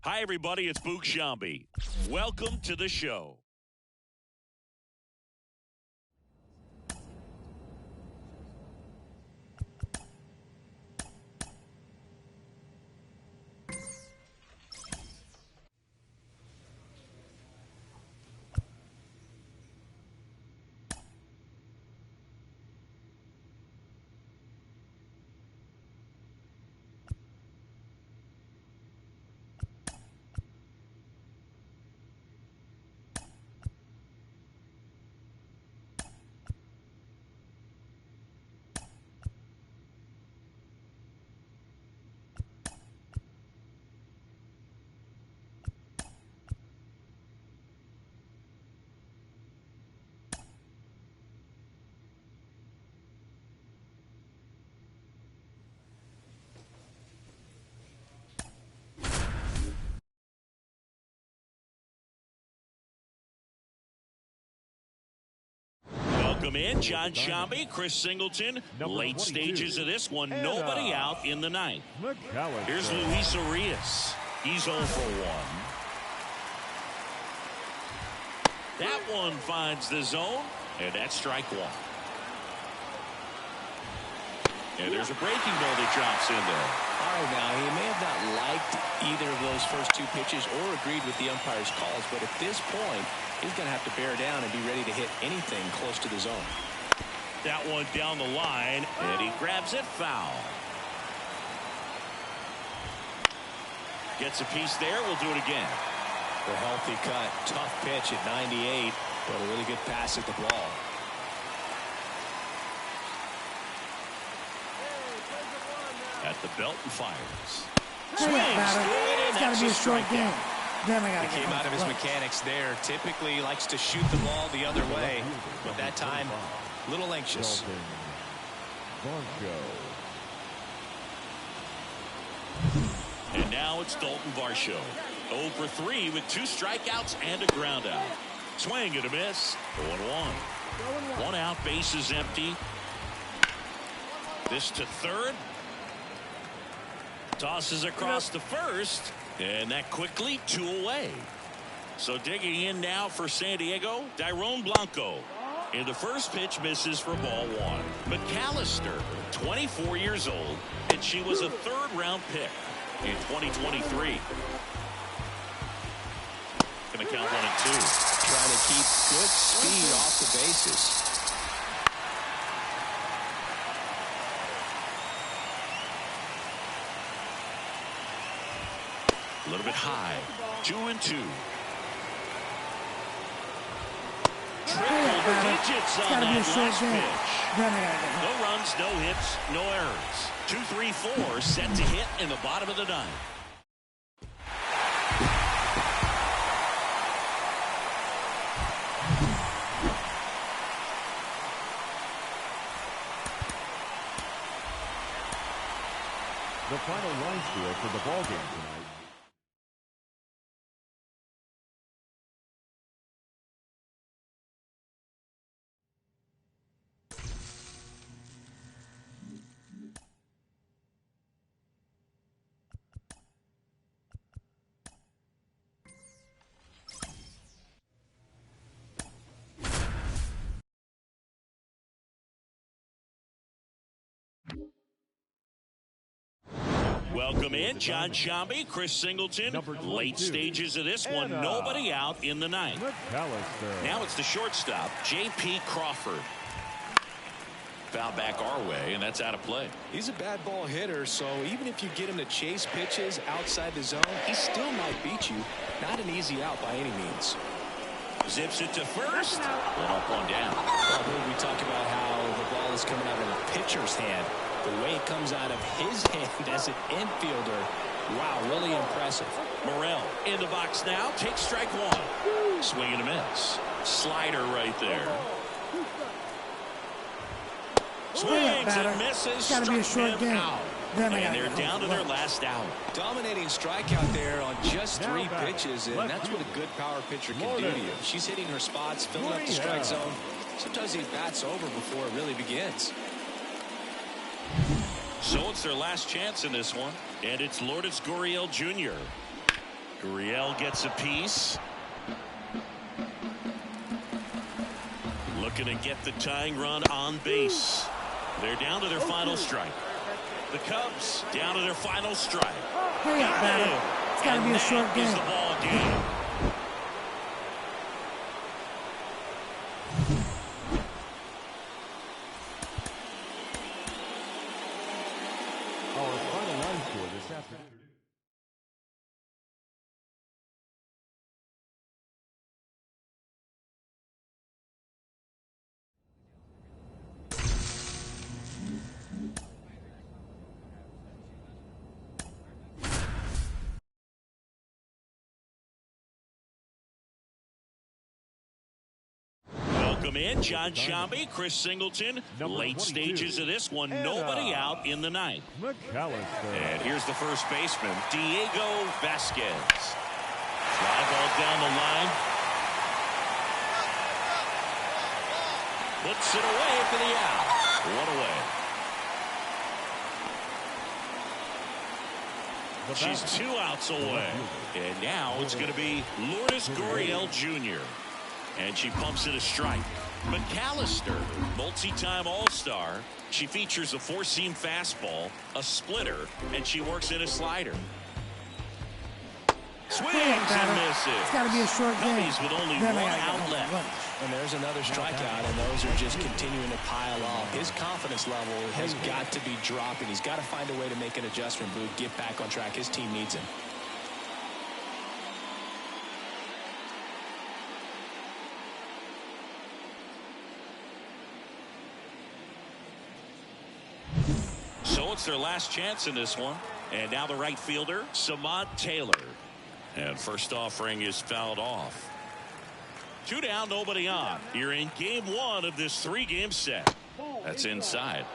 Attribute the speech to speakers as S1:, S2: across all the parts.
S1: Hi, everybody. It's Boog Shambi. Welcome to the show. Welcome in, John Shambi, Chris Singleton. Late stages of this one, nobody out in the ninth. Here's Luis Arias. He's 0 for 1. That one finds the zone, and that's strike one. And there's a breaking ball that drops in there.
S2: All right, now, he may have not liked either of those first two pitches or agreed with the umpire's calls, but at this point, he's going to have to bear down and be ready to hit anything close to the zone.
S1: That one down the line, and he grabs it foul. Gets a piece there. We'll do it again.
S2: The healthy cut. Tough pitch at 98, but a really good pass at the ball.
S1: At the belt and fires.
S3: Swings. It's got to be a short game. Then I got
S2: to came out of his mechanics there. Typically he likes to shoot the ball the other way, but that time a little anxious.
S1: And now it's Dalton Varsho. 0 for 3 with 2 strikeouts and a ground out. Swing and a miss. 0-1. 1 out, bases empty. This to third. Tosses across to first, and that quickly 2 away. So digging in now for San Diego, Dairon Blanco. And the first pitch misses for ball 1. McAllister, 24 years old, and she was a third-round pick in 2023. Gonna count 1 and 2.
S2: Trying to keep good speed off the bases.
S1: A little bit high. 2 and 2. Triple digits on that last pitch. No runs, no hits, no errors. 2, 3, 4 set to hit in the bottom of the ninth.
S4: The final line score for the ball game tonight.
S1: Welcome in, John Shambi, Chris Singleton. Late stages of this one, nobody out in the ninth. Now it's the shortstop, J.P. Crawford. Foul back our way, and that's out of play.
S2: He's a bad ball hitter, so even if you get him to chase pitches outside the zone, he still might beat you. Not an easy out by any means.
S1: Zips it to first. One up, one down.
S2: Well, we talk about how the ball is coming out of the pitcher's hand. The way it comes out of his hand as an infielder, wow, really impressive.
S1: Morel in the box now, takes strike 1. Swing and a miss. Slider right there. Swings and misses.
S3: Got to be a short game.
S1: And they're down to their last out.
S2: Dominating strikeout there on just 3 pitches, and that's what a good power pitcher can do to you. She's hitting her spots, filling up the strike zone. Sometimes he bats over before it really begins.
S1: So it's their last chance in this one, and it's Lourdes Gurriel Jr. Gurriel gets a piece. Looking to get the tying run on base. They're down to their final strike. The Cubs down to their final strike.
S3: Hurry up, batter. It's got to be a short game.
S1: Is the ball game.
S4: Our final line score this afternoon.
S1: Welcome in, John Shambi, Chris Singleton. Late stages of this one, nobody out in the ninth.
S4: McAllister.
S1: And here's the first baseman, Diego Vasquez. Fly ball down the line. Puts it away for the out. One away. She's 2 outs away. And now it's going to be Lourdes Gurriel Jr. And she pumps it a strike. McAllister, multi-time All-Star. She features a four-seam fastball, a splitter, and she works in a slider. Swings and misses.
S3: It's got to be a short game.
S1: Cubbies with only one out left.
S2: And there's another strikeout, and those are just continuing to pile off. His confidence level has got to be dropping. He's got to find a way to make an adjustment, Boog, get back on track. His team needs him.
S1: So it's their last chance in this one. And now the right fielder, Samad Taylor. And first offering is fouled off. 2 down, nobody on. You're in game 1 of this 3-game set. That's inside.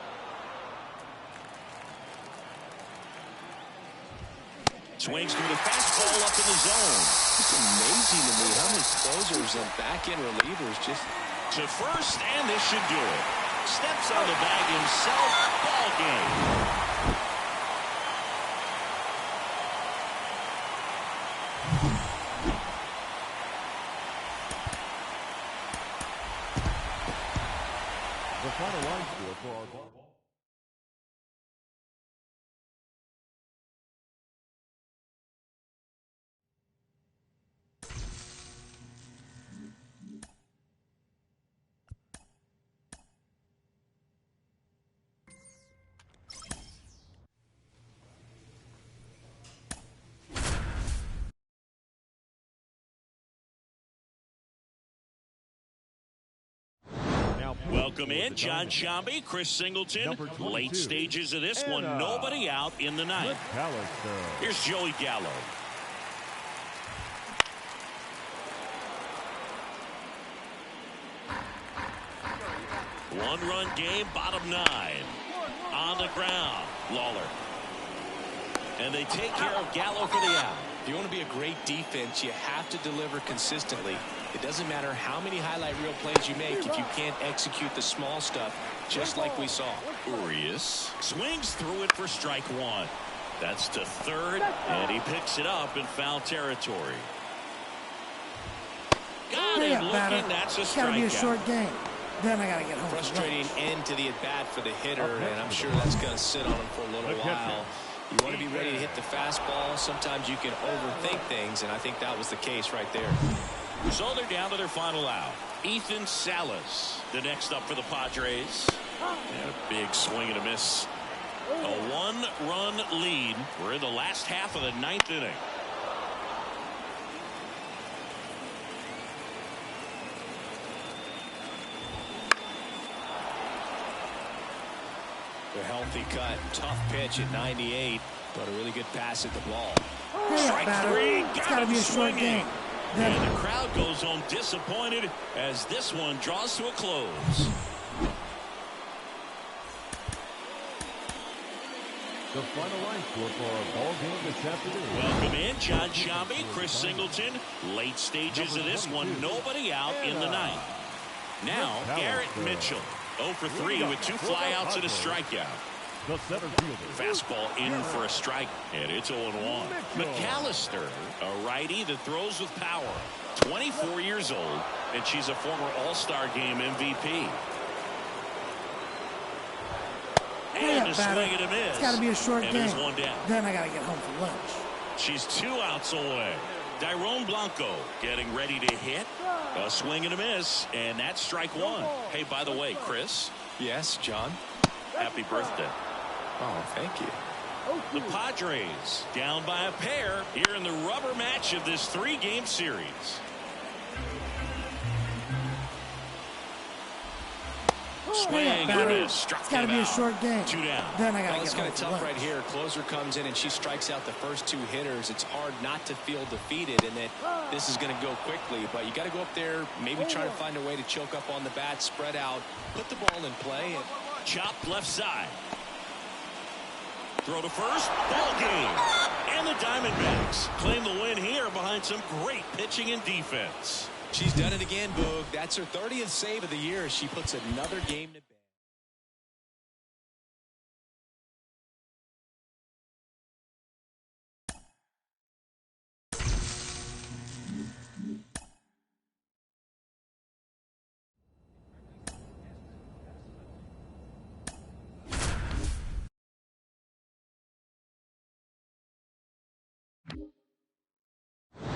S1: Swings through the fastball up in the zone.
S2: It's amazing to me how many closers and back-end relievers just
S1: to first, and this should do it. Steps on the bag himself. Ball game.
S4: The final line score for our ball.
S1: Welcome in, John Shambi, Chris Singleton. Late stages of this one, nobody out in the ninth. Here's Joey Gallo. One-run game, bottom 9. On the ground, Lawler. And they take care of Gallo for the out.
S2: If you want to be a great defense, you have to deliver consistently. It doesn't matter how many highlight reel plays you make if you can't execute the small stuff, just like we saw.
S1: Urias swings through it for strike 1. That's to third, and he picks it up in foul territory. Got him looking. That's a strikeout.
S3: It's got to be a short game. Then I got to get home.
S2: Frustrating end to the at-bat for the hitter, and I'm sure that's going to sit on him for a little while. You want to be ready to hit the fastball. Sometimes you can overthink things, and I think that was the case right there.
S1: So they're down to their final out. Ethan Salas, the next up for the Padres. And a big swing and a miss. A 1-run lead. We're in the last half of the 9th inning.
S2: A healthy cut, tough pitch at 98, but a really good pass at the ball.
S1: Strike 3.
S3: It's got to be a short game.
S1: And the crowd goes home disappointed as this one draws to a close.
S4: The final line score for our ball game this afternoon.
S1: Welcome in, John Shambi, Chris Singleton. Late stages of this one, nobody out in the ninth. Now, Garrett Mitchell, 0 for 3 with 2 flyouts and a strikeout.
S4: the center fielder.
S1: Fastball in for a strike, and it's 0-1. McAllister, a righty that throws with power. 24 years old, and she's a former All-Star Game MVP. And a swing and a miss.
S3: It's got to be a short game.
S1: There's one down.
S3: Then I got to get home for lunch.
S1: She's 2 outs away. Daron Blanco getting ready to hit. A swing and a miss, and that's strike 1. Hey, by the way, Chris.
S2: Yes, John.
S1: Happy birthday.
S2: Oh, thank you.
S1: The Padres down by a pair here in the rubber match of this 3-game series. Swing and a miss. Struck
S3: it's got to be a short game.
S1: 2 down.
S3: Then I got to
S2: Well, it's
S3: get
S2: kind
S3: home
S2: of
S3: for
S2: tough
S3: lunch.
S2: right here. Closer comes in and she strikes out the first 2 hitters. It's hard not to feel defeated and that this is going to go quickly. But you got to go up there, maybe try to find a way to choke up on the bat, spread out, put the ball in play. And
S1: chopped left side. Throw to first. Ball game. And the Diamondbacks claim the win here behind some great pitching and defense.
S2: she's done it again, Boog. That's her 30th save of the year. She puts another game to bed.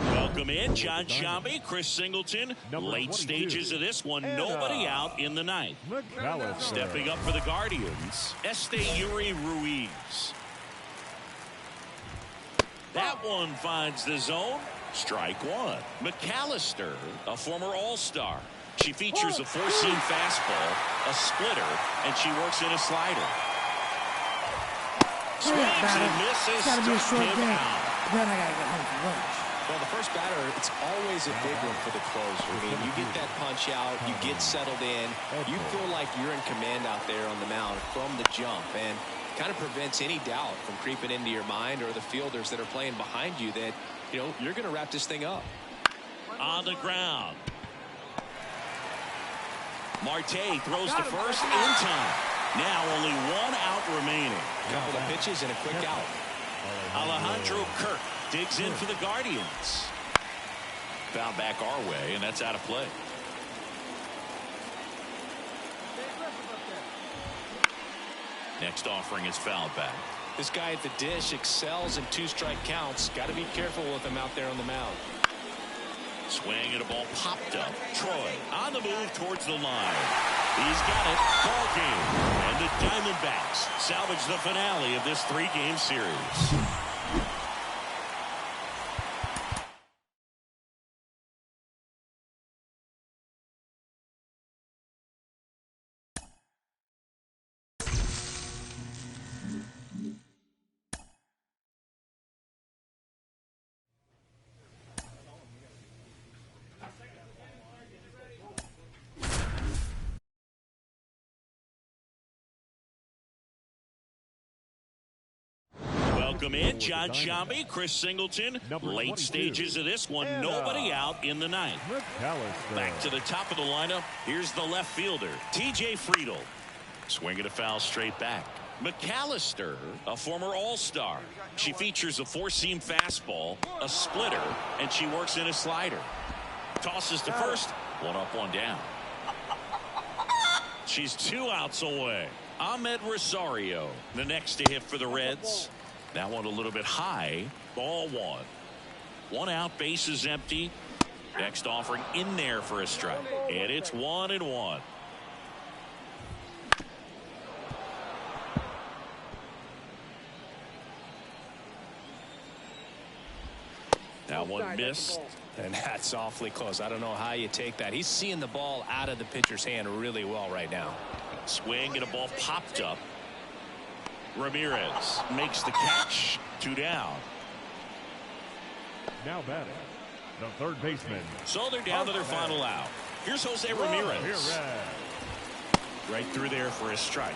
S1: Welcome in, John Shambi, Chris Singleton. Late stages of this one, nobody out in the ninth. Stepping up for the Guardians, Yuri Ruiz. That one finds the zone. Strike 1. McAllister, a former All-Star. She features a four-seam fastball, a splitter, and she works in a slider. Swings and misses.
S3: It's got to be a short
S1: Struck him
S3: game.
S1: out.
S3: Then I got to get home for lunch.
S2: Well, the first batter, it's always a big one for the closer. I mean, you get that punch out, you get settled in, you feel like you're in command out there on the mound from the jump, and kind of prevents any doubt from creeping into your mind or the fielders that are playing behind you that, you know, you're going to wrap this thing up.
S1: On the ground. Marte throws to first in time. Now only one out remaining.
S2: Couple of pitches and a quick out.
S1: Alejandro Kirk digs in for the Guardians. Foul back our way, and that's out of play. Next offering is fouled back.
S2: This guy at the dish excels in 2-strike counts. Got to be careful with him out there on the mound.
S1: Swing and a ball popped up. Troy on the move towards the line. He's got it. Ball game. And the Diamondbacks salvage the finale of this 3-game series. Welcome in, John Shambi, Chris Singleton. Late stages of this one, nobody out in the ninth. Back to the top of the lineup. Here's the left fielder, T.J. Friedel. Swinging a foul straight back. McAllister, a former All-Star. She features a four-seam fastball, a splitter, and she works in a slider. Tosses to first, one up, one down. She's 2 outs away. Ahmed Rosario, the next to hit for the Reds. That one a little bit high. Ball 1. 1 out, bases empty. Next offering in there for a strike. And it's 1-1. That one missed.
S2: And that's awfully close. I don't know how you take that. He's seeing the ball out of the pitcher's hand really well right now.
S1: Swing and a ball popped up. Ramirez makes the catch. 2 down.
S4: Now batting, the third baseman.
S1: So they're down to their final out. Here's Jose Ramirez. Right through there for a strike.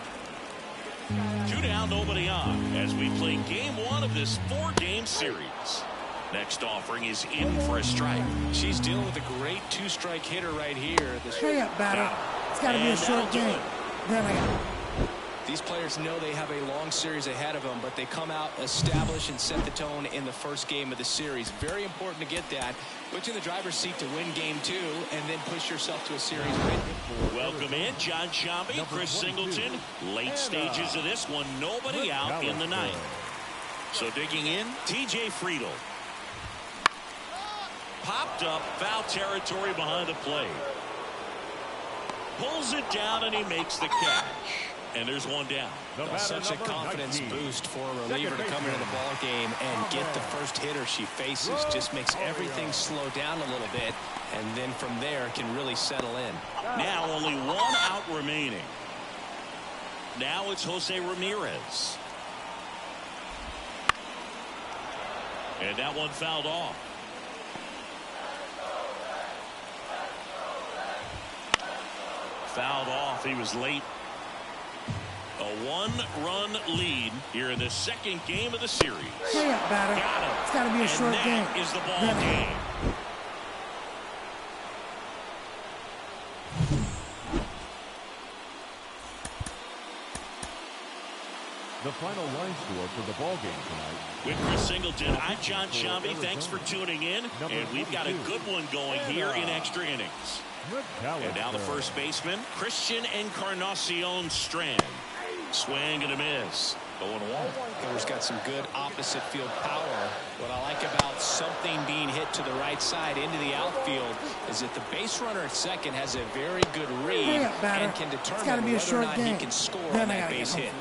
S1: 2 down, nobody on as we play game 1 of this 4-game series. Next offering is in for a strike.
S2: She's dealing with a great 2-strike hitter right here.
S3: Hurry up, batter. It's got to be a short game. Then I got
S2: These players know they have a long series ahead of them, but they come out, establish, and set the tone in the first game of the series. Very important to get that. Put you in the driver's seat to win game 2, and then push yourself to a series win.
S1: Welcome in, John Shambi, Chris Singleton. Late stages of this one, nobody out in the ninth. So digging in, TJ Friedel. Popped up, foul territory behind the plate. Pulls it down, and he makes the catch. And there's one down.
S2: Such a confidence boost for a reliever to come into the ball game and get the first hitter she faces. Just makes everything slow down a little bit, and then from there can really settle in.
S1: Now only one out remaining. Now it's Jose Ramirez. And that one fouled off. Fouled off. He was late. A one-run lead here in the second game of the series.
S3: Hurry up, batter.
S1: Got him.
S3: It's got to be a short game.
S1: That is the ball game.
S4: The final line score for the ball game tonight.
S1: With Chris Singleton, I'm John Shambi. Thanks for tuning in. And we've got a good one going here in extra innings. And now the first baseman, Christian Encarnacion Strand. Swing and a miss. 0-1.
S2: Hitter's got some good opposite field power. What I like about something being hit to the right side into the outfield is that the base runner at second has a very good read and can determine whether or not he can score on that base hit.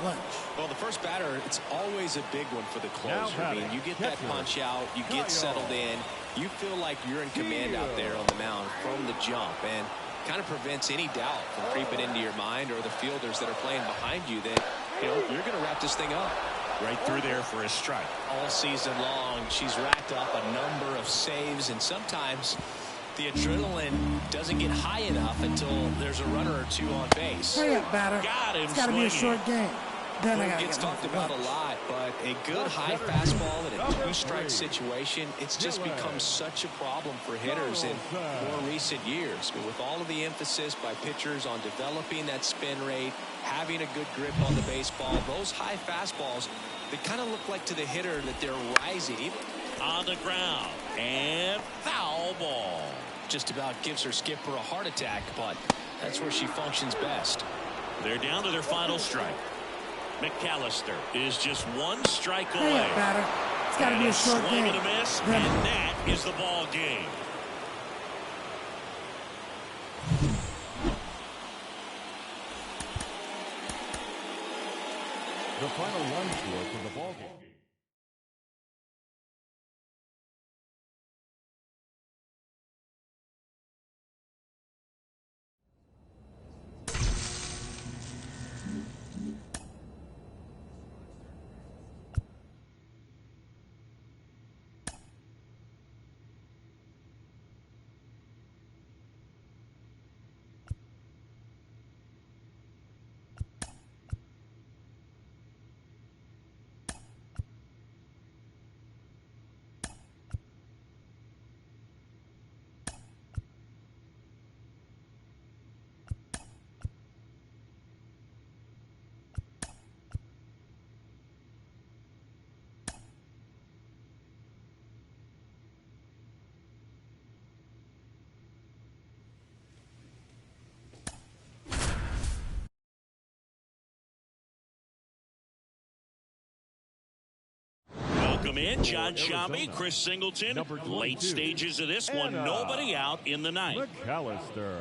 S2: Well, the first batter, it's always a big one for the closer. I mean, you get that punch out, you get settled in, you feel like you're in command out there on the mound from the jump, and kind of prevents any doubt from creeping into your mind or the fielders that are playing behind you that, you know, you're going to wrap this thing up.
S1: Right through there for a strike.
S2: All season long, she's racked up a number of saves, and sometimes the adrenaline doesn't get high enough until there's a runner or two on base.
S3: Hurry up, batter.
S1: Got him.
S3: It's got to be a short game. Then
S2: it gets talked about a lot, but a good high fastball in a two-strike situation, it's just become such a problem for hitters in more recent years. But with all of the emphasis by pitchers on developing that spin rate, having a good grip on the baseball, those high fastballs, they kind of look like to the hitter that they're rising.
S1: On the ground, and foul ball.
S2: Just about gives her skipper a heart attack, but that's where she functions best.
S1: They're down to their final strike. McAllister is just one strike away.
S3: Hurry up, batter. It's got to be a short
S1: swing
S3: game.
S1: and a miss, and that is the ball game.
S4: The final line score for the ball game.
S1: Welcome in, John Shambi, Chris Singleton. Late stages of this one, nobody out in the ninth.
S4: McAllister.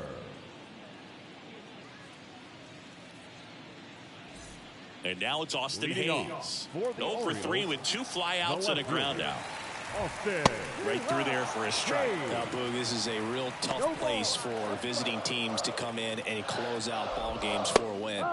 S1: And now it's Austin
S4: Leading
S1: Hayes.
S4: off for the
S1: 0 for 3
S4: Orioles,
S1: with 2 flyouts and a ground out.
S4: Austin.
S1: Right through there for a strike.
S2: Now, Boog, this is a real tough place for visiting teams to come in and close out ball games for a win.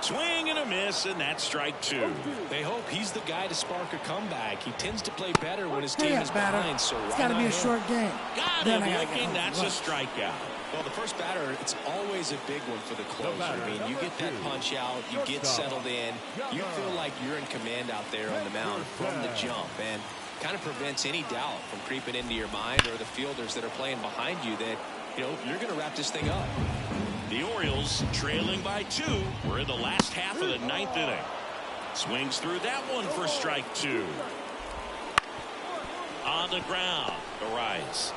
S1: Swing and a miss, and that's strike 2.
S2: They hope he's the guy to spark a comeback. He tends to play better when his team
S3: Hurry
S2: is
S3: up, batter.
S2: behind, so
S3: It's
S2: why
S3: got to
S2: not
S3: be a
S2: him?
S3: short game.
S1: Got
S3: Then
S1: him
S3: I gotta
S1: looking,
S3: get
S1: that's a strikeout.
S2: Well, the first batter, it's always a big one for the closer. I mean, you get that punch out, you get settled in, you feel like you're in command out there on the mound from the jump, and kind of prevents any doubt from creeping into your mind or the fielders that are playing behind you that, you know, you're going to wrap this thing up.
S1: The Orioles trailing by 2. We're in the last half of the 9th inning. Swings through that one for strike 2. On the ground, the rise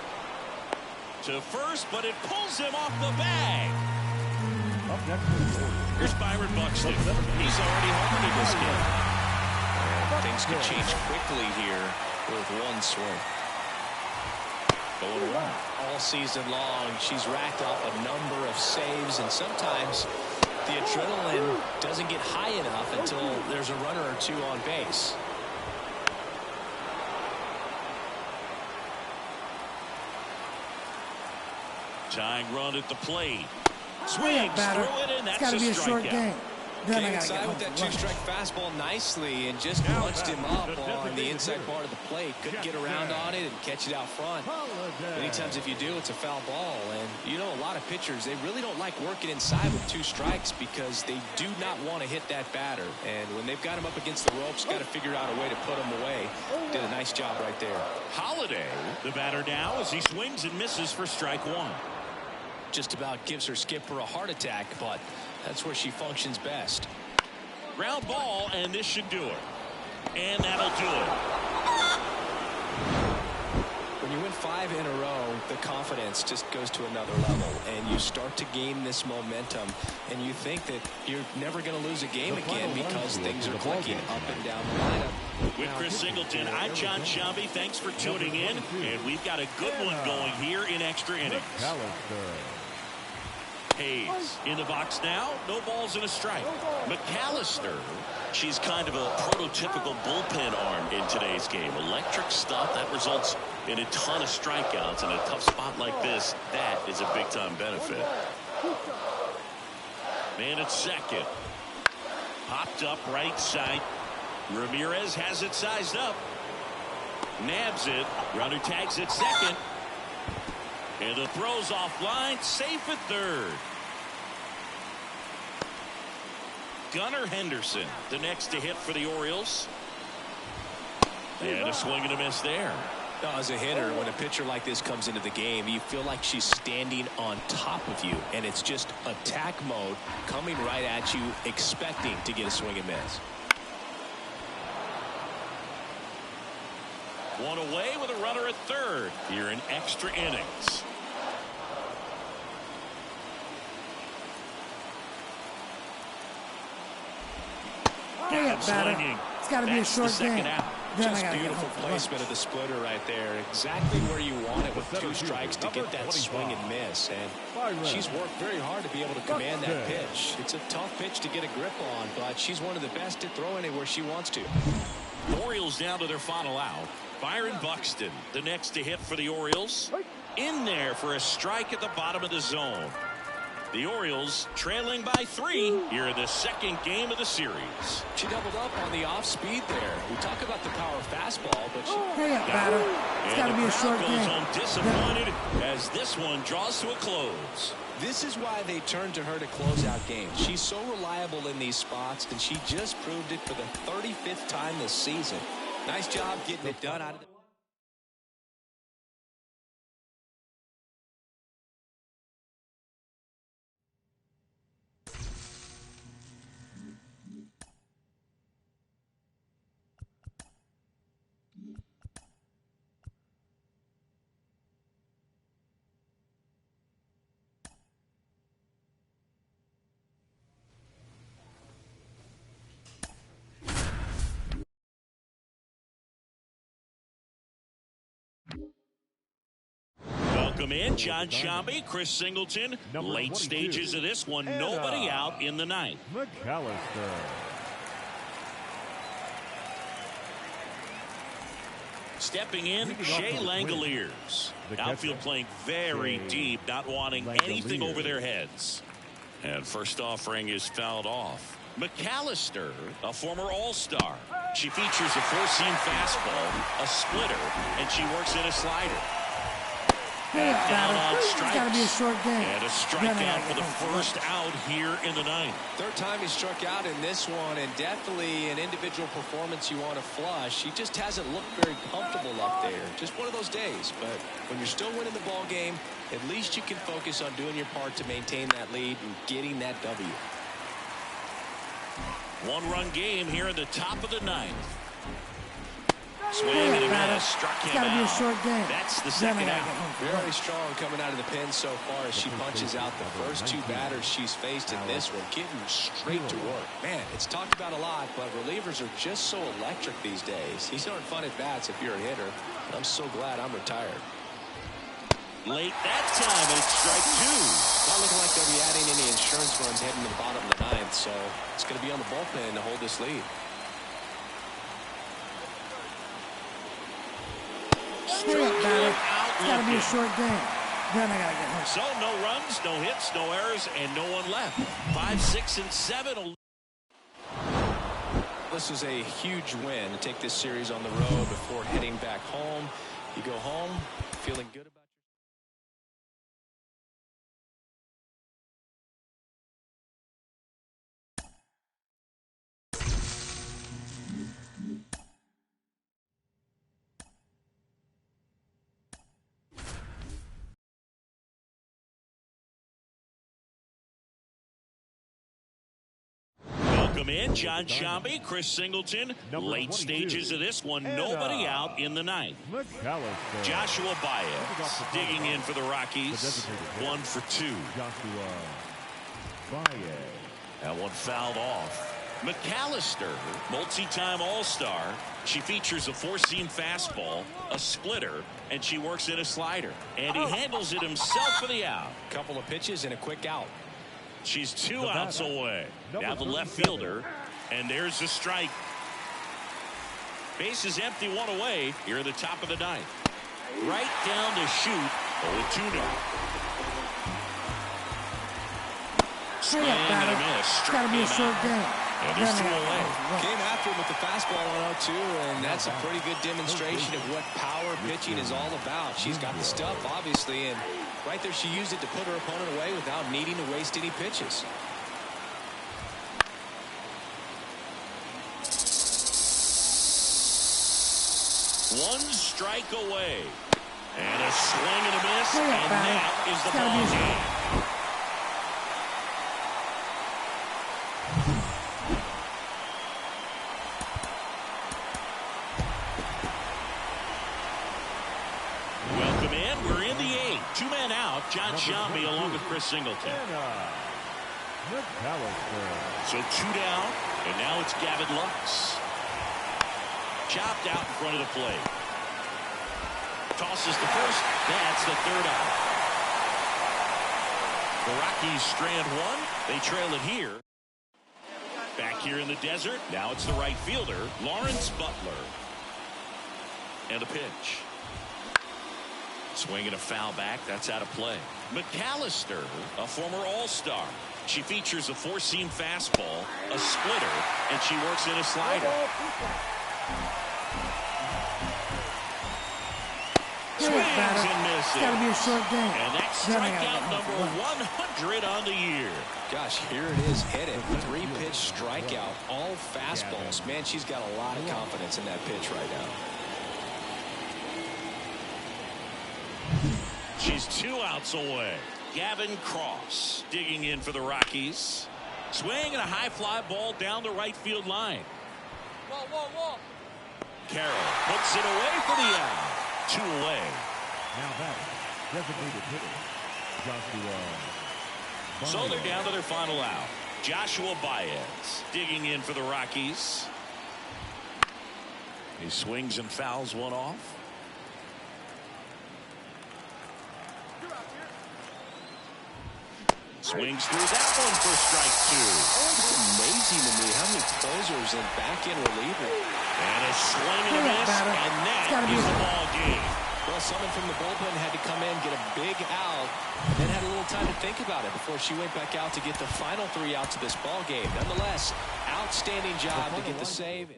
S1: to first, but it pulls him off the bag. Here's Byron Buxton. He's already homered in this game.
S2: And things could change quickly here with one swing.
S1: Going wrong.
S2: All season long, she's racked up a number of saves, and sometimes the adrenaline doesn't get high enough until there's a runner or two on base.
S1: Tying run at the plate. Swings through it, and that's
S3: it's got to be a short game. Then
S2: Came inside with that two-strike fastball nicely and just punched him up on the inside part of the plate. Couldn't get around on it and catch it out front. Many times if you do, it's a foul ball. And you know, a lot of pitchers, they really don't like working inside with 2 strikes because they do not want to hit that batter. And when they've got him up against the ropes, got to figure out a way to put him away. Did a nice job right there.
S1: Holiday, the batter now, as he swings and misses for strike 1.
S2: Just about gives her skipper a heart attack, but that's where she functions best.
S1: Ground ball, and this should do it. And that'll do it.
S2: When you win 5 in a row, the confidence just goes to another level, and you start to gain this momentum, and you think that you're never going to lose a game again because things are clicking up and down the lineup.
S1: With Chris Singleton, I'm John Shambi. Thanks for tuning in, and we've got a good one going here in extra innings. Hayes in the box now. No balls and a strike. McAllister, she's kind of a prototypical bullpen arm in today's game. Electric stuff that results in a ton of strikeouts. In a tough spot like this, that is a big-time benefit. Man at second. Popped up right side. Ramirez has it sized up. Nabs it. Runner tags at second. And the throw's offline, safe at third. Gunnar Henderson, the next to hit for the Orioles. And a swing and a miss there.
S2: Now, as a hitter, when a pitcher like this comes into the game, you feel like she's standing on top of you, and it's just attack mode coming right at you, expecting to get a swing and miss.
S1: One away with a runner at third here in extra innings.
S3: It's got to be a short game.
S2: Just beautiful placement of the splitter right there. Exactly where you want it with 2 strikes to get that swing and miss. And she's worked very hard to be able to command that pitch. It's a tough pitch to get a grip on, but she's one of the best to throw anywhere she wants to.
S1: Orioles down to their final out. Byron Buxton, the next to hit for the Orioles. In there for a strike at the bottom of the zone. The Orioles trailing by 3 here in the second game of the series.
S2: She doubled up on the off speed there. We talk about the power fastball, but
S3: it's got to be a short game.
S1: Goes home disappointed as this one draws to a close.
S2: This is why they turn to her to close out games. She's so reliable in these spots, and she just proved it for the 35th time this season. Nice job getting it done out of the
S1: Welcome in, John Shambi, Chris Singleton. Late stages of this one, nobody out in the 9th.
S4: McAllister.
S1: Stepping in, Shea Langoliers. Outfield playing very deep, not wanting anything over their heads. And first offering is fouled off. McAllister, a former All-Star. She features a 4-seam fastball, a splitter, and she works in a slider. Down on strikes.
S3: It's got to be a short game.
S1: And a strikeout for the first out here in the 9th.
S2: Third time he struck out in this one, and definitely an individual performance you want to flush. He just hasn't looked very comfortable up there. Just one of those days. But when you're still winning the ball game, at least you can focus on doing your part to maintain that lead and getting that W.
S1: One-run game here in the top of the ninth. Swing and a miss. Struck him
S3: It's got to be a
S1: out.
S3: short game.
S1: That's the second out.
S2: Very strong coming out of the pen so far as she punches out the first two batters she's faced in this one, getting straight to work. Man, it's talked about a lot, but relievers are just so electric these days. These aren't fun at bats if you're a hitter. And I'm so glad I'm retired.
S1: Late that time, and it's strike two.
S2: Not looking like they'll be adding any insurance runs heading to the bottom of the ninth, so it's going to be on the bullpen to hold this lead.
S3: It's got to be a short game. Then I got to get home.
S1: So no runs, no hits, no errors, and no one left. 5, 6, and 7.
S2: This is a huge win to take this series on the road before heading back home. You go home feeling good about
S1: Welcome in, John Shambi, Chris Singleton. Late stages of this one, nobody out in the ninth. Joshua Baez digging in for the Rockies. 1 for 2. That one fouled off. McAllister, multi-time All-Star. She features a four-seam fastball, a splitter, and she works in a slider. And he handles it himself for the out.
S2: couple of pitches and a quick out.
S1: She's 2 outs away. Now the left fielder, and there's the strike. Base is empty, 1 away here at the top of the ninth. Right down to shoot. 0-2 now. Swing and a miss.
S3: It's got to be a short game.
S1: And there's 2 away.
S2: Came after him with the fastball on 0-2, and that's a pretty good demonstration of what power pitching is all about. She's got the stuff, obviously, and right there she used it to put her opponent away without needing to waste any pitches.
S1: One strike away. And a swing and a miss, and that is the ball game. Welcome in. We're in the 8th. 2 men out. John Shambi along with Chris Singleton. So 2 down, and now it's Gavin Lux. Chopped out in front of the plate. Tosses to first. That's the 3rd out. The Rockies strand 1. They trail it here. Back here in the desert. Now it's the right fielder, Lawrence Butler. And a pitch. Swing and a foul back. That's out of play. McAllister, a former All-Star. She features a four-seam fastball, a splitter, and she works in a slider. Swings and misses.
S3: It's got to be a short game.
S1: And that's strikeout number 100 on the year.
S2: Gosh, here it is, hit it. 3-pitch strikeout, all fastballs. Man, she's got a lot of confidence in that pitch right now.
S1: She's 2 outs away. Gavin Cross digging in for the Rockies. Swing and a high fly ball down the right field line. Carroll puts it away for the out. 2 away.
S4: Now that designated hitter, Joshua.
S1: So they're down to their final out. Joshua Baez digging in for the Rockies. He swings and fouls one off. Swings through that one for strike 2.
S2: It's amazing to me how many closers and back-end reliever.
S1: And a swing and a miss, and that is the ball game.
S2: Well, someone from the bullpen had to come in, get a big out, and then had a little time to think about it before she went back out to get the final 3 outs of this ball game. Nonetheless, outstanding job to get the save.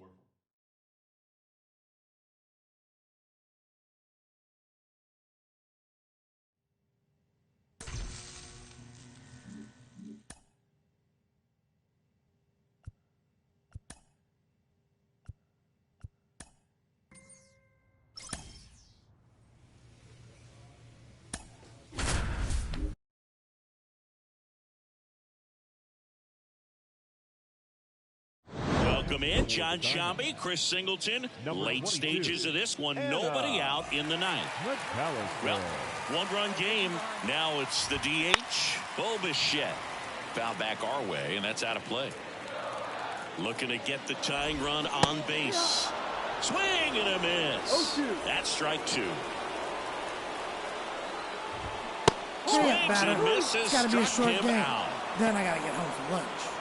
S1: Welcome in, John Shambi, Chris Singleton. Late stages of this one, nobody out in the ninth. Well, one-run game. Now it's the DH, Bo Bichette. Foul back our way, and that's out of play. Looking to get the tying run on base. Swing and a miss. That's strike two. Swings and misses.
S3: It's got to be a short game.
S1: Out.
S3: Then I got to get home for lunch.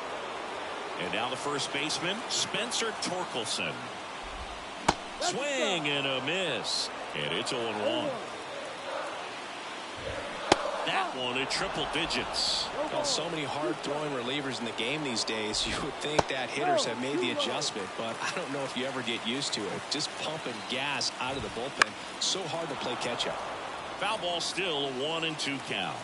S1: And now the first baseman, Spencer Torkelson. Swing and a miss. And it's 0-1. That one at triple digits.
S2: Well, so many hard-throwing relievers in the game these days. You would think that hitters have made the adjustment, but I don't know if you ever get used to it. Just pumping gas out of the bullpen. So hard to play catch-up.
S1: Foul ball still, a 1-2 count.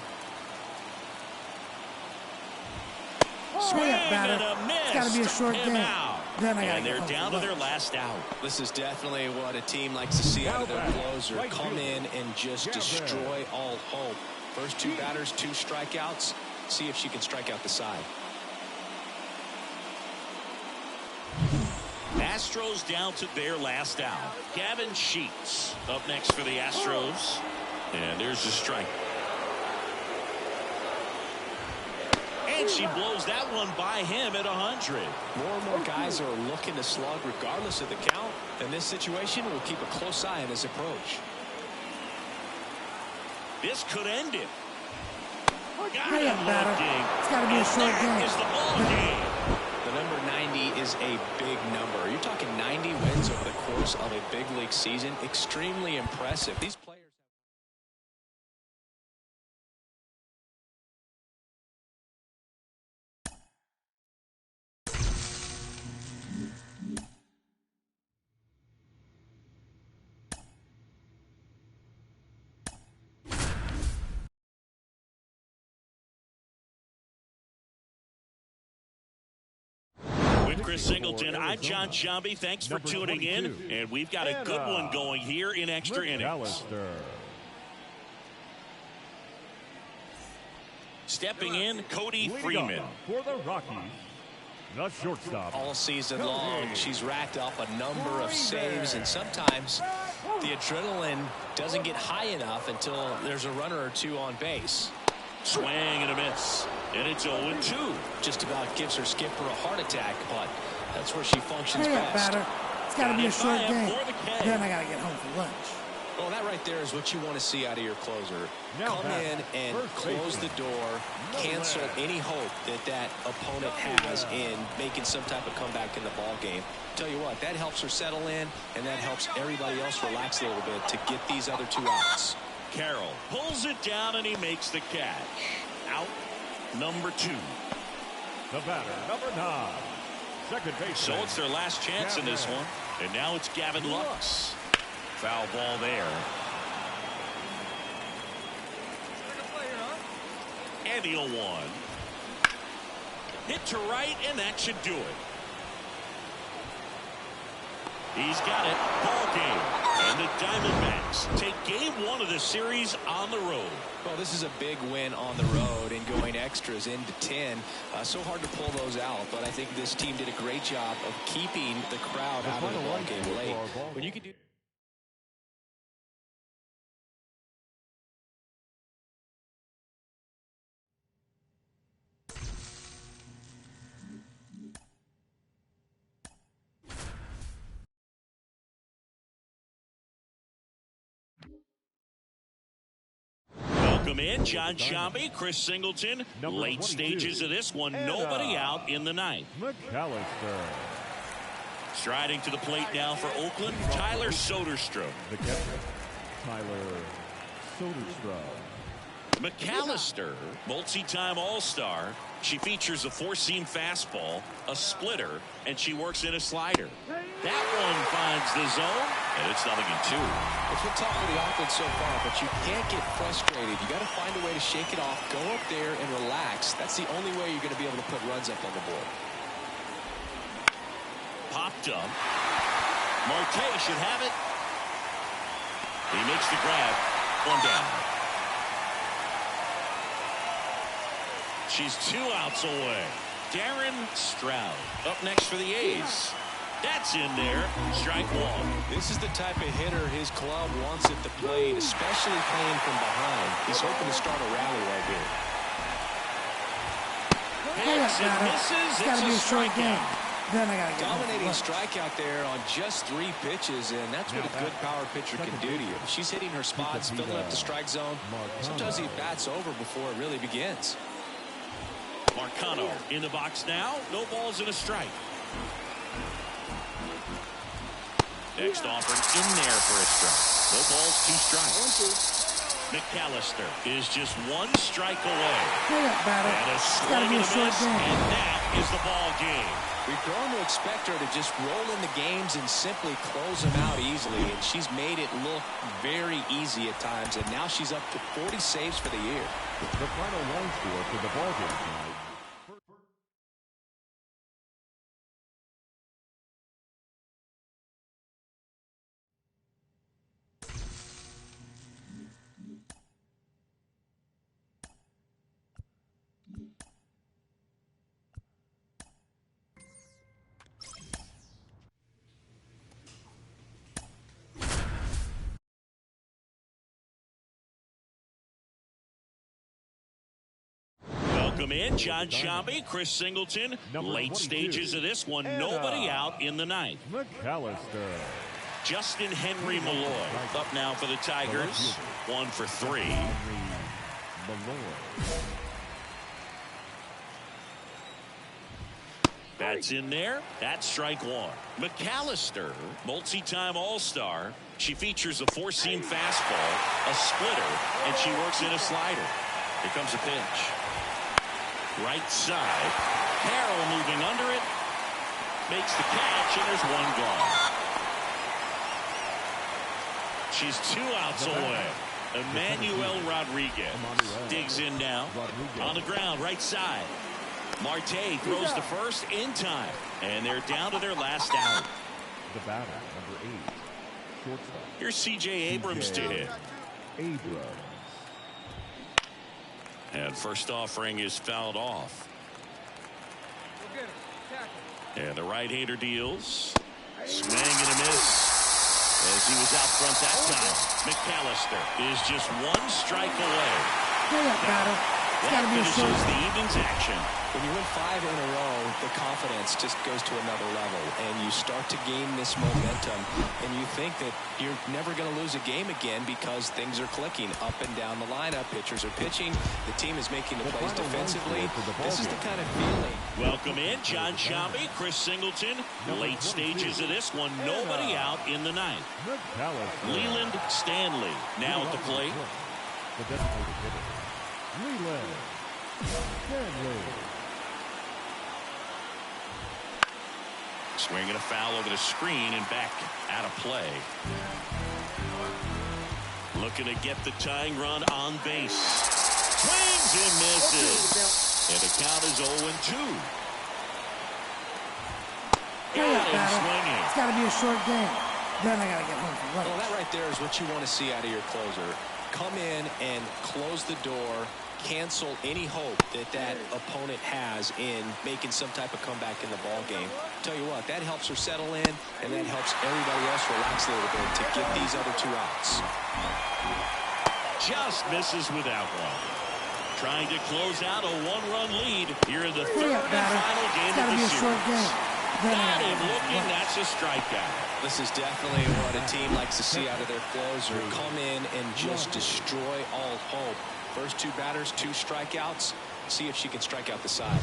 S1: Swing and a miss.
S3: It's got to be a short game.
S1: Out.
S3: Then I got to
S1: and
S3: get
S1: they're
S3: home
S1: down
S3: for
S1: to their
S3: lunch.
S1: last out.
S2: This is definitely what a team likes to see out of their closer. Come in and just destroy all hope. First two batters, 2 strikeouts. See if she can strike out the side.
S1: Astros down to their last out. Gavin Sheets up next for the Astros. And there's the strike. And she blows that one by him at 100.
S2: More and more guys are looking to slug regardless of the count. In this situation, we'll keep a close eye on his approach.
S1: This could end it. Got
S3: Hurry up,
S1: him
S3: batter.
S1: looking.
S3: It's got to be a short game.
S1: Is the ball game.
S2: The number 90 is a big number. You're talking 90 wins over the course of a big league season. Extremely impressive. These players.
S1: Chris Singleton, I'm John Shambi. Thanks for tuning in. And we've got a good one going here in extra innings. Stepping in, Cody Freeman.
S4: For the Rockies, the shortstop.
S2: All season long, she's racked up a number of saves, and sometimes the adrenaline doesn't get high enough until there's a runner or two on base.
S1: Swing and a miss. And it's 0-2.
S2: Just about gives her skipper a heart attack, but that's where she functions
S3: Hurry up,
S2: best.
S3: batter. It's got to be a short game.
S1: For the K.
S3: Then I got to get home for lunch.
S2: Well, that right there is what you want to see out of your closer.
S4: Now
S2: Come in and close the door, cancel any hope that opponent has in making some type of comeback in the ball game. Tell you what, that helps her settle in, and that helps everybody else relax a little bit to get these other 2 outs.
S1: Carroll pulls it down and he makes the catch. Out number 2.
S4: The batter, number 9. Second base.
S1: So it's their last chance in this one. And now it's Gavin Lux. Foul ball there. And the 0-1. Hit to right, and that should do it. He's got it. Ball game. And the Diamondbacks take game 1 of the series on the road.
S2: Well, this is a big win on the road and going extras into 10. So hard to pull those out, but I think this team did a great job of keeping the crowd out of the ball game late. When you can do
S1: Welcome in, John Shambi, Chris Singleton. Late stages of this one, nobody out in the ninth.
S4: McAllister.
S1: Striding to the plate now for Oakland, Tyler Soderstrom.
S4: The catcher, Tyler Soderstrom.
S1: McAllister, multi-time All-Star. She features a 4-seam fastball, a splitter, and she works in a slider. That one finds the zone, and it's 0-2.
S2: It's been tough for the offense so far, but you can't get frustrated. You got to find a way to shake it off, go up there and relax. That's the only way you're going to be able to put runs up on the board.
S1: Popped up. Marte should have it. He makes the grab. 1 down. She's 2 outs away. Darren Stroud up next for the A's. That's in there. Strike one.
S2: This is the type of hitter his club wants at the plate, especially playing from behind. He's hoping to start a rally right here.
S1: Hits and misses.
S3: It's got to be a short game. Then I got to get
S2: Dominating strikeout there on just 3 pitches, and that's what a good power pitcher can do to you. She's hitting her spots, filling up the strike zone. Sometimes the bat's over before it really begins.
S1: Marcano in the box now. No balls and a strike. Next offering in there for a strike. No balls, 2 strikes. McAllister is just 1 strike away. And a swing and a miss, and that is the ball game.
S2: We've grown to expect her to just roll in the games and simply close them out easily, and she's made it look very easy at times, and now she's up to 40 saves for the year.
S4: The final line score for the ball game tonight.
S1: Welcome in, John Shambi, Chris Singleton. Late stages of this one, nobody out in the ninth.
S4: McAllister.
S1: Justin Henry Malloy up now for the Tigers. 1 for 3. That's in there. That's strike one. McAllister, multi-time All-Star. She features a 4-seam fastball, a splitter, and she works in a slider. Here comes a pitch. Right side. Carroll moving under it. Makes the catch, and there's one gone. She's 2 outs away. Emmanuel Rodriguez digs in now. On the ground, right side. Marte throws the first in time. And they're down to their last out.
S4: The batter, number 8. Shortstop.
S1: Here's C.J. Abrams to hit.
S4: Abrams.
S1: And first offering is fouled off. And the right-hander deals. Swing and a miss. As he was out front that time. McAllister is just 1 strike away. That finishes the evening's action.
S2: When you win 5 in a row, the confidence just goes to another level, and you start to gain this momentum, and you think that you're never going to lose a game again because things are clicking up and down the lineup. Pitchers are pitching. The team is making the plays defensively. This is the kind of feeling.
S1: Welcome in, John Shambi, Chris Singleton. Late stages of this one, nobody out in the ninth. Leland Stanley now at the plate.
S4: The designated hitter, Leland Stanley.
S1: Swinging a foul over the screen and back out of play. Looking to get the tying run on base. Swings and misses. And the count is 0-2.
S3: It's got to be a short game. Then I got to get home from lunch.
S2: Well, that right there is what you want to see out of your closer. Come in and close the door, cancel any hope that opponent has in making some type of comeback in the ball game. Tell you what, that helps her settle in, and that helps everybody else relax a little bit to get these other 2 outs.
S1: Just misses without one. Trying to close out a 1-run lead here in the 3rd and final game of the series. Got him looking. That's a strikeout.
S2: This is definitely what a team likes to see out of their closer. Come in and just destroy all hope. First 2 batters, 2 strikeouts. See if she can strike out the side.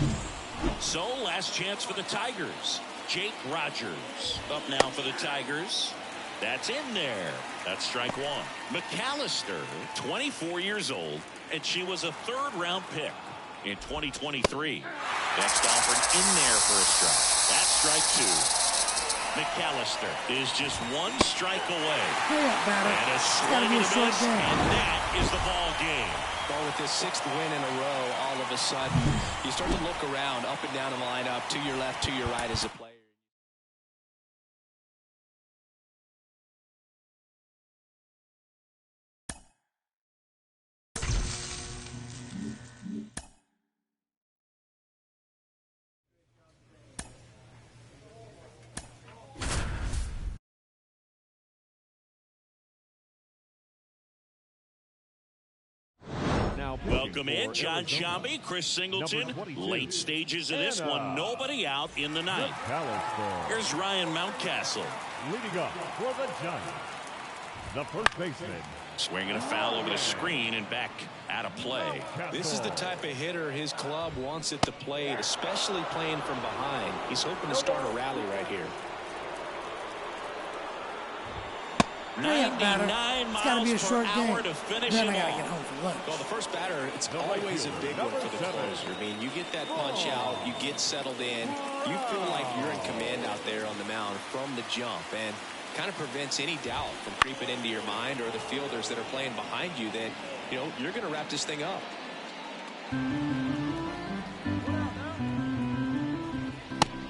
S1: So, last chance for the Tigers. Jake Rogers up now for the Tigers. That's in there. That's strike one. McAllister, 24 years old, and she was a 3rd-round pick in 2023. Next offered in there for a strike. That's strike two. McAllister is just 1 strike away. And a swing and a miss, and that is the ball game.
S2: Well, with this 6th win in a row, all of a sudden, you start to look around, up and down the lineup, to your left, to your right as a player.
S4: Now
S1: welcome in
S4: for
S1: John
S4: Arizona,
S1: Shambi, Chris Singleton.
S4: 22,
S1: Late stages of this one. Nobody out in the ninth. Here's Ryan Mountcastle.
S4: Leading up for the Giants, the first baseman.
S1: Swinging a foul over the screen and back out of play.
S2: This is the type of hitter his club wants at the plate, especially playing from behind. He's hoping to start a rally right here.
S1: 99 miles per hour to finish
S3: Then
S1: him
S3: I gotta
S1: off.
S3: get home for lunch.
S2: Well, the first batter, it's always a big one for the closer. I mean, you get that punch out, you get settled in, you feel like you're in command out there on the mound from the jump, and kind of prevents any doubt from creeping into your mind or the fielders that are playing behind you that, you know, you're going to wrap this thing up.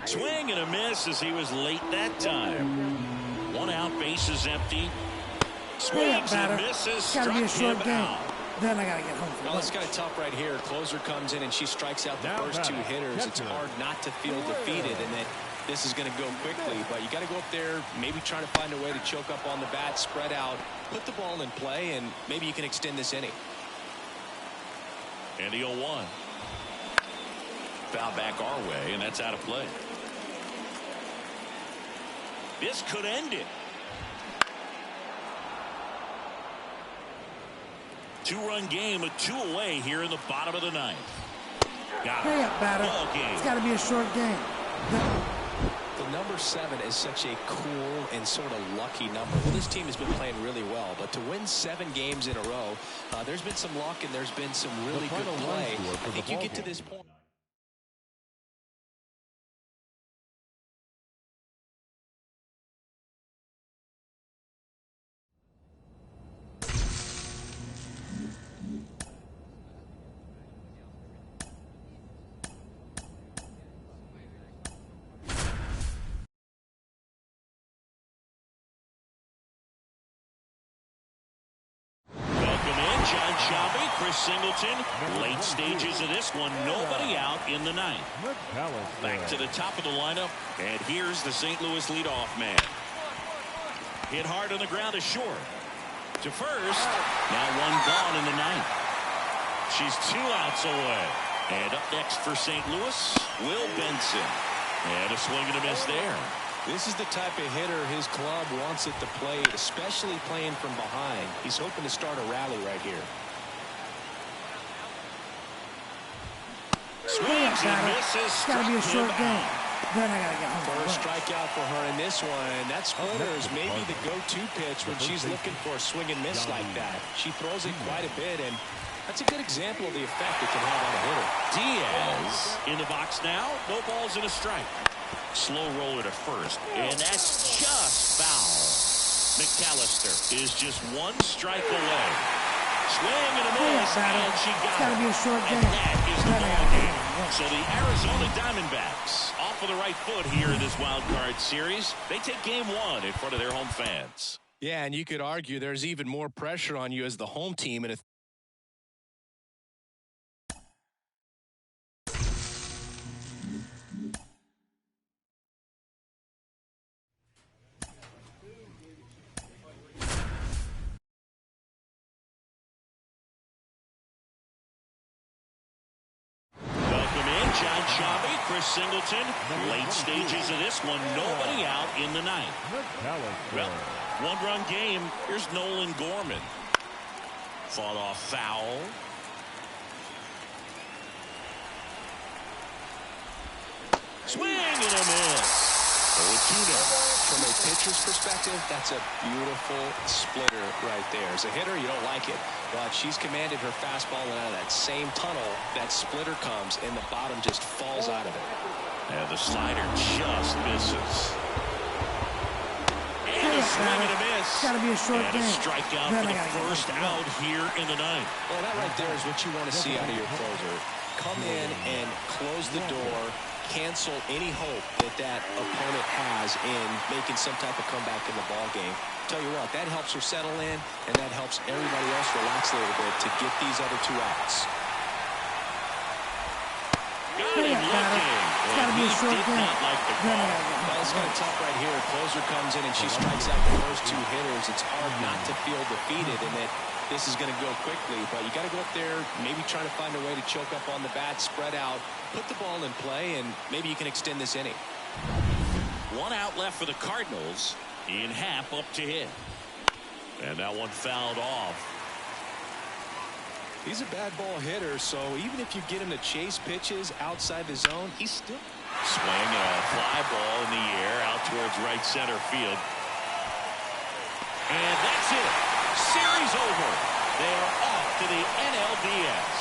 S1: Swing and a miss as he was late that time. One out, bases empty. Swings and misses.
S3: Gotta be a
S1: Struck
S3: short
S1: him
S3: game.
S1: out.
S3: Then I gotta get home for
S2: Well,
S3: lunch.
S2: it's kind of tough right here. Closer comes in and she strikes out the first two hitters. It's hard not to feel defeated and that this is going to go quickly, but you got to go up there, maybe try to find a way to choke up on the bat, spread out, put the ball in play, and maybe you can extend this inning.
S1: And the 0-1. Foul back our way, and that's out of play. This could end it. Two-run game with two away here in the bottom of the ninth. Got
S3: Hurry up, batter.
S1: Ball game.
S3: It's got to be a short game.
S2: The number 7 is such a cool and sort of lucky number. Well, this team has been playing really well, but to win 7 games in a row, there's been some luck and there's been some really good play. I think you get to this point.
S1: John Shambi, Chris Singleton. Late stages of this one. Nobody out in the ninth. Back to the top of the lineup. And here's the St. Louis leadoff man. Hit hard on the ground to short. To first. Now one gone in the ninth. She's 2 outs away. And up next for St. Louis, Will Benson. And a swing and a miss there.
S2: This is the type of hitter his club wants at the plate, especially playing from behind. He's hoping to start a rally right here.
S1: Swings and misses.
S3: It's got to be a short game. Then I got to get home for
S2: First
S3: lunch.
S2: strikeout for her in this one. That splitter is maybe the go-to pitch when she's looking for a swing and miss like that. She throws it quite a bit, and that's a good example of the effect it can have on a hitter.
S1: Diaz in the box now. No balls and a strike. Slow roller to first, and that's just foul. McAllister is just 1 strike away. Swing and a miss, and she got
S3: It's got to be a short
S1: it.
S3: game.
S1: And that is the
S3: Then I
S1: ball
S3: gotta get
S1: game.
S3: home for
S1: So the Arizona Diamondbacks off of the right foot here in this wild card series. They take game 1 in front of their home fans.
S2: Yeah, and you could argue there's even more pressure on you as the home team, and
S1: John Shambi, Chris Singleton. Late stages of this one. Nobody out in the ninth. Well, 1-run game. Here's Nolan Gorman. Fought off foul. Swing and a miss. 0-2 now.
S2: from a pitcher's perspective, that's a beautiful splitter right there. As a hitter, you don't like it, but she's commanded her fastball, and out of that same tunnel, that splitter comes, and the bottom just falls out of it.
S1: And the slider just misses. And a swing and a miss.
S3: It's got to be a short
S1: and
S3: game.
S1: a strikeout
S3: Then
S1: for
S3: I
S1: the
S3: gotta get
S1: first
S3: home.
S1: out here in the ninth.
S2: Well, that right there is what you want to see out of your closer. Come in and close the door, cancel any hope that that opponent has in making some type of comeback in the ball game. Tell you what, that helps her settle in, and that helps everybody else relax a little bit to get these other 2 outs.
S1: Got him looking. And
S3: to be a short game.
S1: Not like the call.
S2: Well, it's kind of tough right here. A closer comes in and she strikes out the first two hitters. It's hard not to feel defeated and that this is going to go quickly. But you got to go up there, maybe try to find a way to choke up on the bat, spread out, put the ball in play, and maybe you can extend this inning.
S1: 1 out left for the Cardinals. In Happ up to hit. And that one fouled off.
S2: He's a bad ball hitter, so even if you get him to chase pitches outside the zone, he's still
S1: Swing and a fly ball in the air out towards right center field. And that's it. Series over. They are off to the NLDS.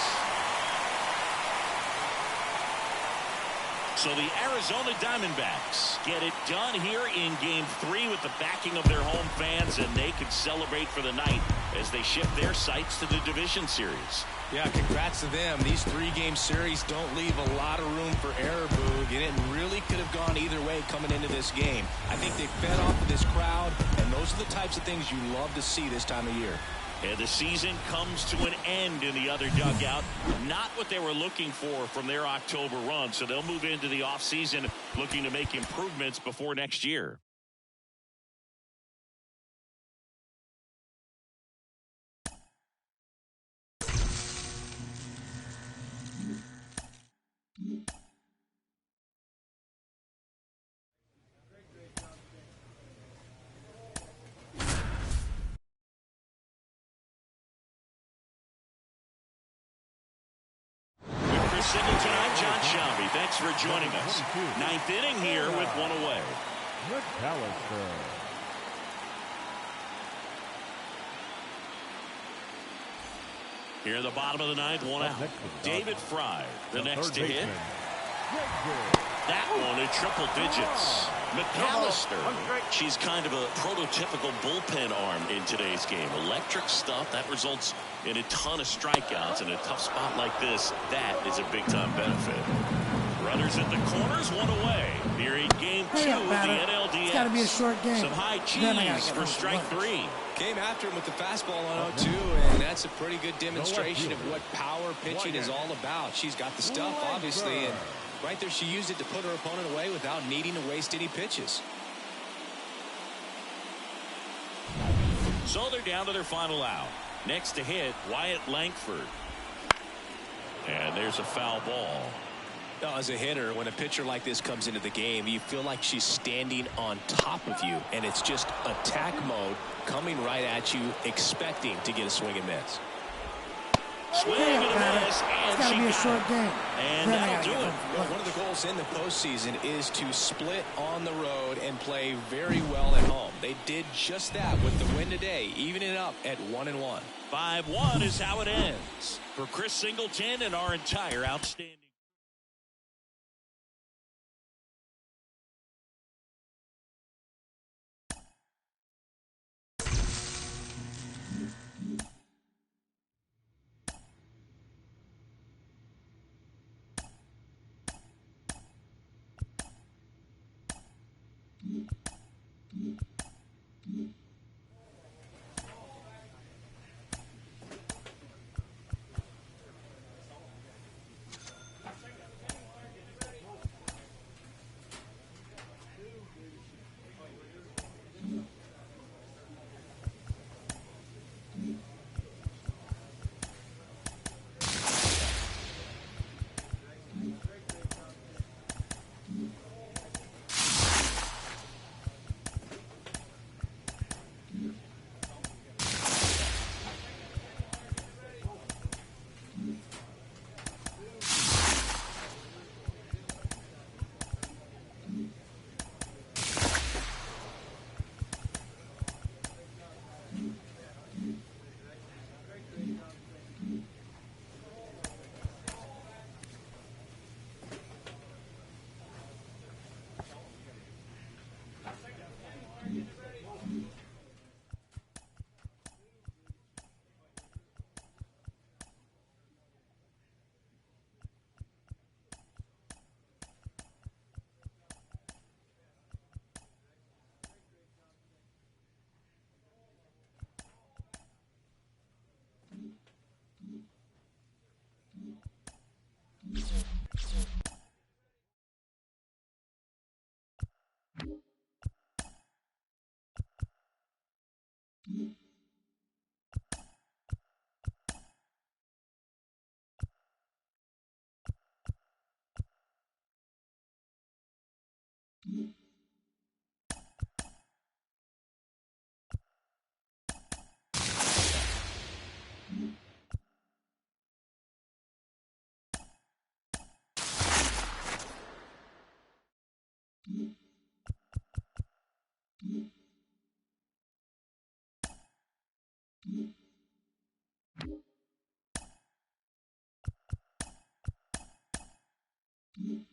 S1: So the Arizona Diamondbacks get it done here in Game 3 with the backing of their home fans, and they could celebrate for the night as they shift their sights to the division series.
S2: Yeah, congrats to them. These 3-game series don't leave a lot of room for error, Boog, and it really could have gone either way coming into this game. I think they fed off of this crowd, and those are the types of things you love to see this time of year.
S1: And the season comes to an end in the other dugout. Not what they were looking for from their October run, so they'll move into the offseason looking to make improvements before next year. Singleton, I'm John Shelby. Thanks for joining us. 9th inning here with 1 away.
S4: McAllister.
S1: Here in the bottom of the 9th, 1 out. David Fry, the next to hit. That one in triple digits. McAllister. She's kind of a prototypical bullpen arm in today's game. Electric stuff that results in a ton of strikeouts. In a tough spot like this, that is a big-time benefit. Runners at the corners, 1 away. Here in Game 2 of the NLDS.
S3: It's got to be a short game.
S1: Some high cheese for strike 3.
S2: Came after him with the fastball on 0-2, and that's a pretty good demonstration of what power pitching is all about. She's got the stuff, obviously, and right there she used it to put her opponent away without needing to waste any pitches.
S1: So they're down to their final out. Next to hit, Wyatt Langford. And there's a foul ball.
S2: Now, as a hitter, when a pitcher like this comes into the game, you feel like she's standing on top of you, and it's just attack mode coming right at you, expecting to get a swing and miss.
S1: Swing and a miss, and
S3: it's got to be a short game.
S1: And that'll do it.
S2: Well, one of the goals in the postseason is to split on the road and play very well at home. They did just that with the win today, evening it up at 1-1.
S1: 5-1 is how it ends. For Chris Singleton and our entire outstanding
S3: game.